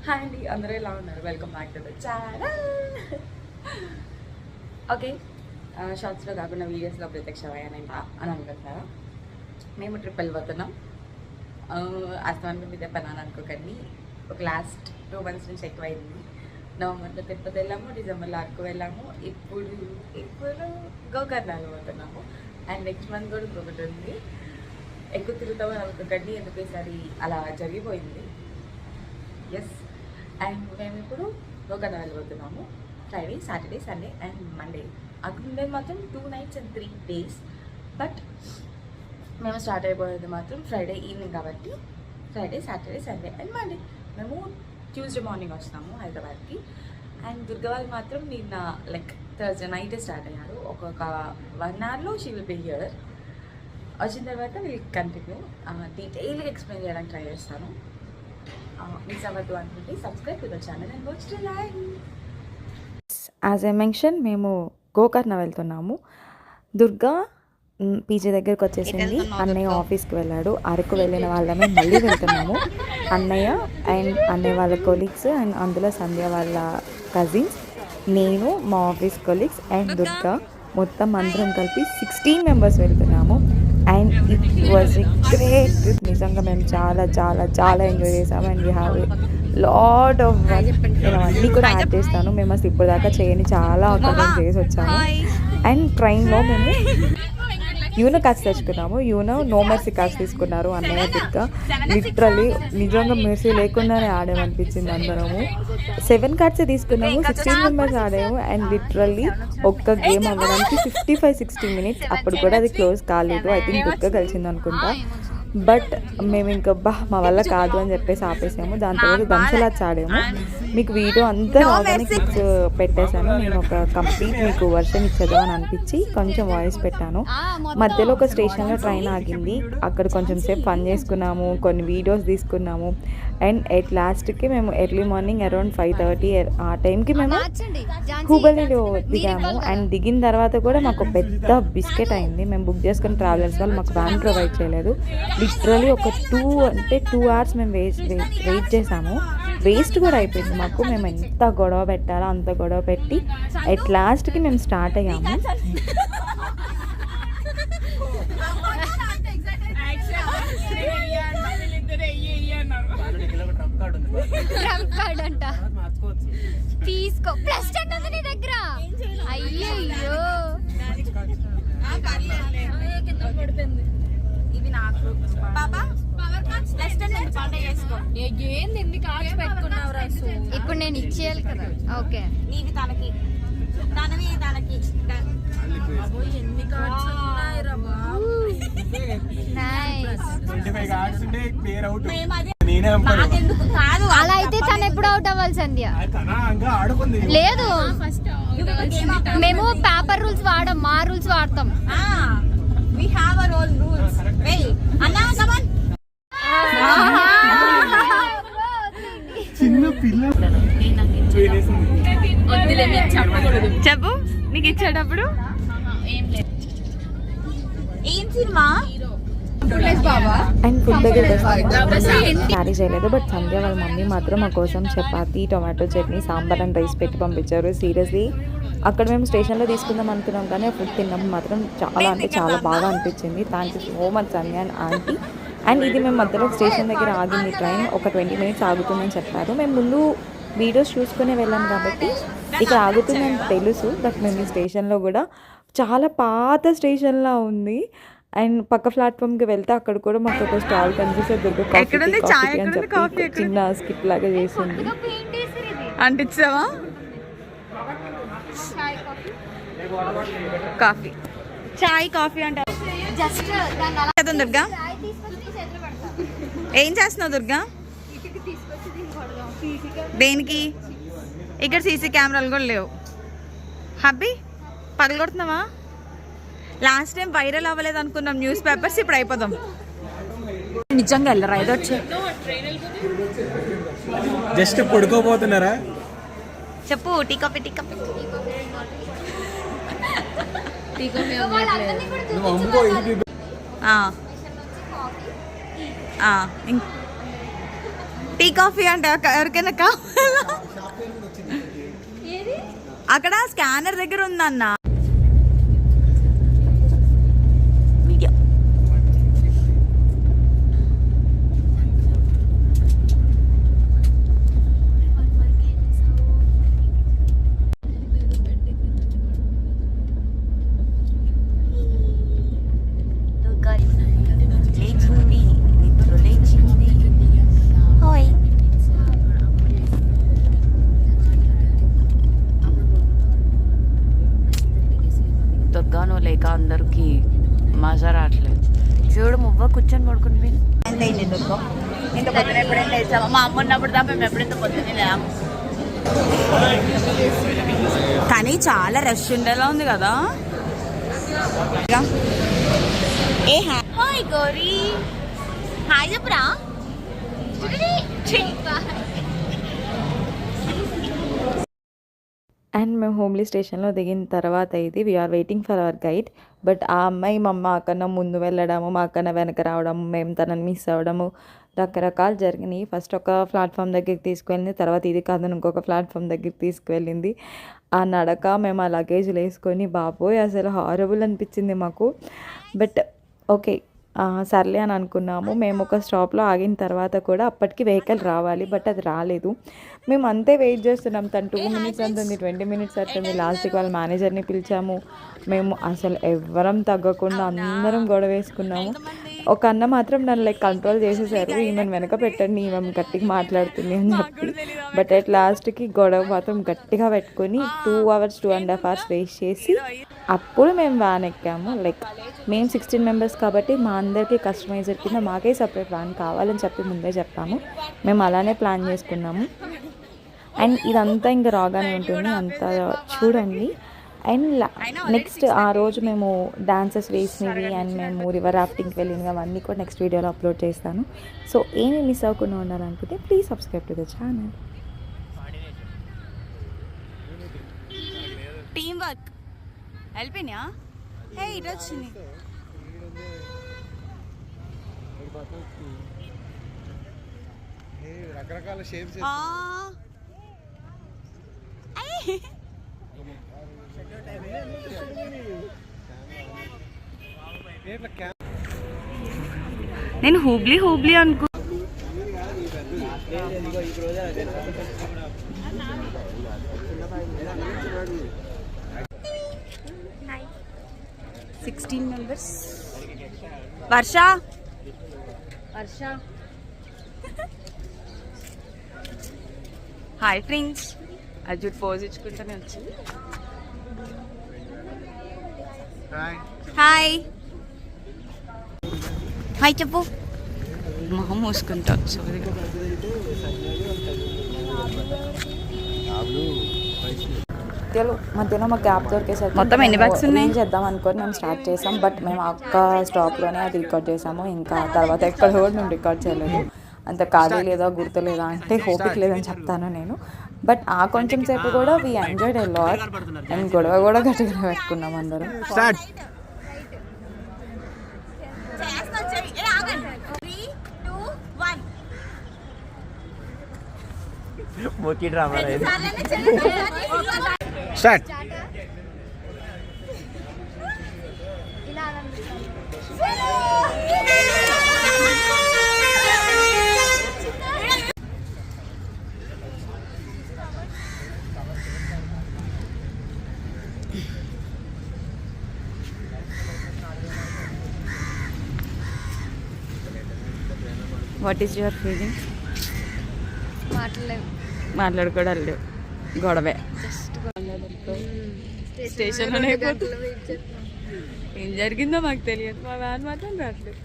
Hi అండి, అందరూ ఎలా ఉన్నారు? Welcome back to the channel. Okay, షార్ట్స్లో కాకుండా వీడియోస్లో ప్రత్యక్షమయ్యానంట అని అనుకుంటున్నారా? మేము ట్రిప్ వెళ్ళిపోతున్నాం. అస్తమానం మీద పని అని అనుకోకండి. ఒక లాస్ట్ 2 months నుంచి ఎక్కువైంది. నవంబర్లో తిరుపతి వెళ్ళాము, డిసెంబర్లో అరకు వెళ్ళాము, ఇప్పుడు గోకర్ణ వెళ్ళిపోతున్నాము. అండ్ నెక్స్ట్ మంత్ కూడా ఇంకొకటి ఉంది. ఎక్కువ తిరుగుతామని అనుకోకండి, ఎందుకు ఈసారి అలా జరిగిపోయింది. ఎస్, అండ్ మేము ఇప్పుడు గోకర్ణ వెళ్ళిపోతున్నాము. Friday, Saturday, Sunday and Monday. అక్కడ ఉండేది మాత్రం 2 nights and 3 days. బట్ మేము స్టార్ట్ అయిపోయేది మాత్రం ఫ్రైడే ఈవినింగ్ కాబట్టి Friday, Saturday, Sunday and Monday. మేము ట్యూస్డే మార్నింగ్ వస్తాము హైదరాబాద్కి. అండ్ దుర్గా వాళ్ళు మాత్రం నిన్న థర్స్డే నైటే స్టార్ట్ అయ్యారు. ఒక్కొక్క 1 hourలో షీ విల్ బి హియర్. వచ్చిన తర్వాత వీళ్ళు కంటిన్యూ డీటెయిల్గా ఎక్స్ప్లెయిన్ చేయడానికి ట్రై చేస్తాను. మిస్ అవ్వద్దు అనుకుంటే subscribe to the channel and watch to live. As I mention, మేము గోకర్ణ వెళ్తున్నాము. దుర్గా పీజీ దగ్గరకు వచ్చేసింది. అన్నయ్య ఆఫీస్కి వెళ్ళాడు. అరకు వెళ్ళిన వాళ్ళమే మళ్ళీ వెళ్తున్నాము. అన్నయ్య అండ్ అన్నయ్య వాళ్ళ కొలీగ్స్ అండ్ అందులో సంధ్య వాళ్ళ కజిన్స్, నేను, మా ఆఫీస్ కొలీగ్స్ అండ్ దుర్గా, మొత్తం అందరం కలిపి 16 members వెళ్తున్నాము. And it was a great trip. నిజంగా మేము చాలా చాలా చాలా ఎంజాయ్ చేసాము. And we have lot of నేను అన్నీ కూడా యాడ్ చేస్తాను. మేము అసలు ఇప్పుడు దాకా చేయని చాలా అకార్డింగ్ చేసి వచ్చాము. అండ్ ట్రైన్లో మేము యూనో కార్డ్స్ తెచ్చుకున్నాము. యూనో నో మెర్సీ కార్డ్స్ తీసుకున్నారు అన్నయ్య దుర్గా. లిటరలీ నిజంగా మెర్సీ లేకుండానే ఆడామనిపించింది. అందరము 7 cards తీసుకున్నాము. 16 members ఆడాము. అండ్ లిటరల్లీ ఒక్క గేమ్ అవ్వడానికి 55-60 minutes. అప్పుడు కూడా అది క్లోజ్ కాలేదు. ఐ థింక్ దుర్గా కలిసింది అనుకుంటా. బట్ మేము ఇంకా మా వల్ల కాదు అని చెప్పేసి ఆపేసాము. దాని తర్వాత దంచలాచ్ ఆడాము. మీకు వీడియో అంతా రాగానే క్లిప్స్ పెట్టేశాను. నేను ఒక కంప్లీట్ మీకు వర్షన్ ఇచ్చేద్దాం అని అనిపించి కొంచెం వాయిస్ పెట్టాను. మధ్యలో ఒక స్టేషన్లో ట్రైన్ ఆగింది. అక్కడ కొంచెం సేపు ఫన్ చేసుకున్నాము, కొన్ని వీడియోస్ తీసుకున్నాము. అండ్ ఎట్ లాస్ట్కి మేము ఎర్లీ మార్నింగ్ అరౌండ్ 5:30 ఆ టైంకి మేము హుబల్లిలో దిగాము. అండ్ దిగిన తర్వాత కూడా మాకు పెద్ద బిస్కెట్ అయింది. మేము బుక్ చేసుకున్న ట్రావెలర్స్ వాళ్ళు మాకు వ్యాన్ ప్రొవైడ్ చేయలేదు. లిటరలీ ఒక 2 hours మేము వెయిట్ చేసాము. వేస్ట్ కూడా అయిపోయింది మాకు. మేము ఎంత గొడవ పెట్టాలో అంత గొడవ పెట్టి ఎట్ లాస్ట్కి మేము స్టార్ట్ అయ్యాము. తీసుకో ప్లస్ నీ దగ్గర. అయ్యో ఇవి నాకు ఇప్పుడు నేను ఇచ్చేయాలి కదా. ఓకే, నీవి తనకి, తనవి తనకి. ఎన్ని కార్డ్స్ ఉన్నాయిరా బాబు. అలా అయితే తను ఎప్పుడు అవుట్ అవ్వాలి సంధ్య? లేదు, మేము పేపర్ రూల్స్ వాడం, మా రూల్స్ వాడతాం. We have our own rules. Hey, Anna, come on. చిన్న పిల్ల చెప్పు, నీకు ఇచ్చేటప్పుడు ఏం సినిమా? అండ్ ఫుడ్ దగ్గర క్యారీ చేయలేదు. బట్ సంధ్య వాళ్ళ మమ్మీ మాత్రం మా కోసం chapati, tomato chutney, sambar and rice పెట్టి పంపించారు. సీరియస్లీ అక్కడ మేము స్టేషన్లో తీసుకుందాం అనుకున్నాం, కానీ ఆ ఫుడ్ తిన్నాం మాత్రం చాలా అంటే చాలా బాగా అనిపించింది. Thank you so much Sandhya and aunty. And ఇది మేము మధ్యలో స్టేషన్ దగ్గర ఆగింది ట్రైన్. ఒక 20 minutes ఆగుతుందని చెప్పారు. మేము ముందు వీడియోస్ చూసుకునే వెళ్ళాం కాబట్టి ఇక్కడ ఆగుతుందని తెలుసు. బట్ మేము ఈ స్టేషన్లో కూడా చాలా పాత స్టేషన్లా ఉంది. అండ్ పక్క ప్లాట్ఫామ్కి వెళ్తే అక్కడ కూడా మాకు ఒక స్టాల్ కనిపిస్తే దుర్గా కాఫీ అని చెప్పి చిన్న స్కిట్ లాగా చేసింది. అంటించావా? కాఫీ, చాయ్ కాఫీ అంటారు. దుర్గా ఏం చేస్తున్నావు దుర్గా? దేనికి? ఇక్కడ సీసీ కెమెరాలు కూడా లేవు. హబ్బీ పగలగొడుతున్నావా? లాస్ట్ టైం వైరల్ అవ్వలేదు అనుకున్నాం న్యూస్ పేపర్స్, ఇప్పుడు అయిపోదాం. నిజంగా వెళ్ళరా? ఏదో జస్ట్ పడుకోబోతున్నారా? చెప్పు. Tea coffee, tea coffee. Tea coffee అంటే ఎవరికైనా కావాలా? అక్కడ స్కానర్ దగ్గర ఉందన్న వీడియో. లేచింది నిద్ర లేచింది. హాయ్ దుర్గాను లేక అందరికి మజా రావట్లేదు. చూడు మువ్వ కూర్చొని పడుకుని పోయింది. ఎంత అయింది దుర్గా? ఇంత పొద్దున ఎప్పుడైనా లేచామా? మా అమ్మ ఉన్నప్పుడు తప్ప మేము ఎప్పుడైతే పొద్దున్నే లేము. కానీ చాలా రష్ ఉండేలా ఉంది కదా. ఏ హాయ్ గౌరీ, హాయ్ చెప్పురా. అండ్ మేము హోమ్లీ స్టేషన్లో దిగిన తర్వాత ఇది we are waiting for our guide. But ఆ అమ్మాయి మా కన్నా ముందు వెళ్ళడము, మా కన్నా వెనక రావడము, మేము తనని మిస్ అవ్వడము రకరకాలు జరిగినాయి. ఫస్ట్ ఒక ప్లాట్ఫామ్ దగ్గరికి తీసుకువెళ్ళింది, తర్వాత ఇది కాదని ఇంకొక ప్లాట్ఫామ్ దగ్గరికి తీసుకువెళ్ళింది. ఆ నడక మేము ఆ లగేజ్లు వేసుకొని బాబోయ్ అసలు హారబుల్ అనిపించింది మాకు. బట్ ఓకే సర్లే అని అనుకున్నాము. మేము ఒక స్టాప్లో ఆగిన తర్వాత కూడా అప్పటికి వెహికల్ రావాలి, బట్ అది రాలేదు. మేము అంతే వెయిట్ చేస్తున్నాం. తను 2 minutes అంటుంది, 20 minutes అవుతుంది. లాస్ట్కి వాళ్ళ మేనేజర్ని పిలిచాము. మేము అసలు ఎవ్వరం తగ్గకుండా అందరం గొడవ వేసుకున్నాము. ఒక అన్న మాత్రం నన్ను కంట్రోల్ చేసేసారు, ఈమెను వెనక పెట్టండి, ఈమె గట్టిగా మాట్లాడుతుంది అని చెప్పి. బట్ అట్ లాస్ట్కి గొడవ మాత్రం గట్టిగా పెట్టుకొని 2 hours 2.5 hours వేస్ట్ చేసి అప్పుడు మేము వ్యాన్ ఎక్కాము. మేము 16 members కాబట్టి మా అందరికీ కస్టమైజర్ కింద మాకే సపరేట్ వ్యాన్ కావాలని చెప్పి ముందే చెప్పాము. మేము అలానే ప్లాన్ చేసుకున్నాము. అండ్ ఇదంతా ఇంకా రాగానే ఉంటుంది, అంతా చూడండి. అండ్ నెక్స్ట్ ఆ రోజు మేము డాన్సెస్ వేసినవి అండ్ మేము రివర్ రాఫ్టింగ్కి వెళ్ళినవి అవన్నీ కూడా నెక్స్ట్ వీడియోలో అప్లోడ్ చేస్తాను. సో ఏమి మిస్ అవ్వకుండా ఉండాలనుకుంటే please subscribe to the channel. Team work వెళ్ళిపోయినా ఇటు వచ్చింది. రకరకాల షేప్స్ నేను హూబ్లీ అనుకో. Hi 16 members. వర్ష హాయ్ ఫ్రెండ్స్. అర్జున్ పోజ్ ఇచ్చుకుంటూనే వచ్చింది. హాయ్ హాయ్ చెప్పు. మొహం మూసుకుంటా. మధ్యలో మాకు గ్యాప్ దొరికేసరికి మొత్తం ఎన్ని బ్యాగ్స్ ఉన్నాయి చేద్దాం అనుకొని మేము స్టార్ట్ చేసాం. బట్ మేము ఒక్క స్టాప్లోనే అది రికార్డ్ చేసాము. ఇంకా తర్వాత ఎక్కడ కూడా మేము రికార్డ్ చేయలేదు. అంత ఖాళీ లేదా గుర్తులేదా అంటే ఓపిక లేదని చెప్తాను నేను. బట్ ఆ కొంచెం సేపు కూడా we enjoyed a lot. And గొడవ కూడా గట్టిగా పెట్టుకున్నాం అందరం. Start. What is your feeling? మాట్లాడలేదు, లేవు, గొడవే. స్టేషన్లోనే ఏం జరిగిందో మాకు తెలియదు. మా వ్యాన్ మాత్రం రావట్లేదు.